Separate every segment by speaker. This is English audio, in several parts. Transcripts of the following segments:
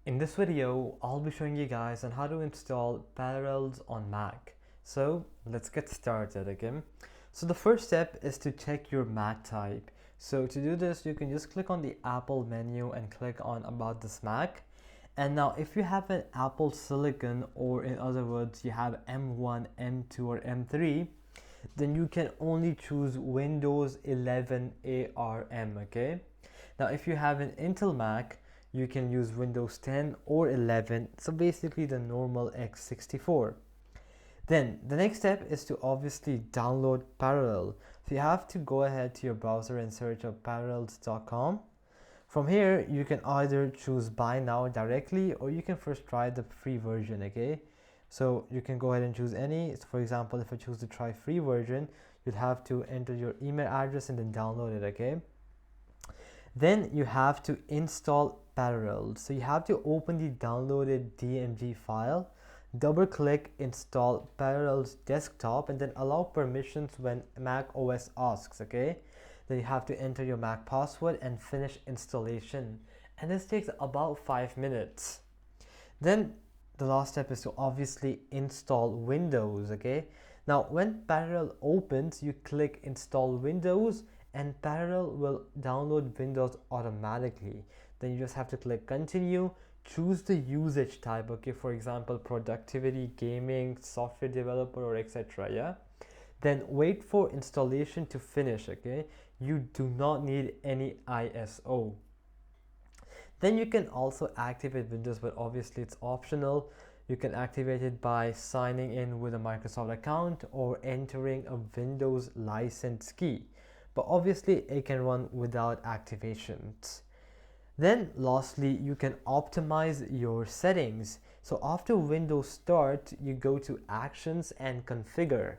Speaker 1: In this video, I'll be showing you guys on how to install Paralells on Mac. So let's get started again. So the first step is to check your Mac type. So to do this, you can just click on the Apple menu and click on About this Mac. And now if you have an Apple Silicon, or in other words, you have M1, M2 or M3, then you can only choose Windows 11 ARM, okay? Now if you have an Intel Mac, you can use Windows 10 or 11, so basically the normal x64. Then the next step is to obviously download Parallel. So you have to go ahead to your browser and search up paralells.com. From here, you can either choose buy now directly, or you can first try the free version, okay? So you can go ahead and choose any. So for example, if I choose to try free version, you'll have to enter your email address and then download it, okay? Then you have to install Parallels. So you have to open the downloaded DMG file, double click install Parallels desktop, and then allow permissions when Mac OS asks, okay? Then you have to enter your Mac password and finish installation. And this takes about 5 minutes. Then the last step is to obviously install Windows, okay? Now when Parallel opens, you click install Windows and Parallel will download Windows automatically. Then you just have to click continue, choose the usage type, okay? For example, productivity, gaming, software developer, or etc. Yeah. Then wait for installation to finish, okay? You do not need any ISO. Then you can also activate Windows, but obviously it's optional. You can activate it by signing in with a Microsoft account or entering a Windows license key. But obviously it can run without activations. Then lastly, you can optimize your settings. So after Windows Start, you go to Actions and Configure.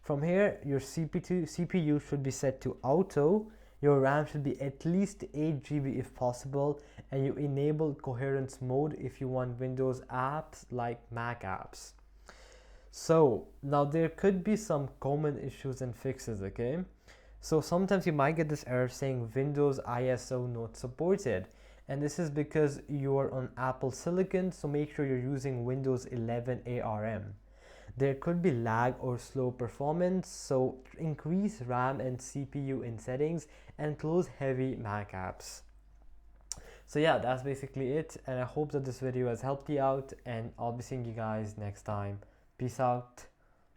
Speaker 1: From here, your CPU should be set to auto, your RAM should be at least 8 GB if possible, and you enable coherence mode if you want Windows apps like Mac apps. So now there could be some common issues and fixes, okay? So sometimes you might get this error saying Windows ISO not supported, and this is because you are on Apple Silicon, so make sure you're using Windows 11 ARM. There could be lag or slow performance, so increase RAM and CPU in settings and close heavy Mac apps. So yeah, that's basically it, and I hope that this video has helped you out, and I'll be seeing you guys next time. Peace out.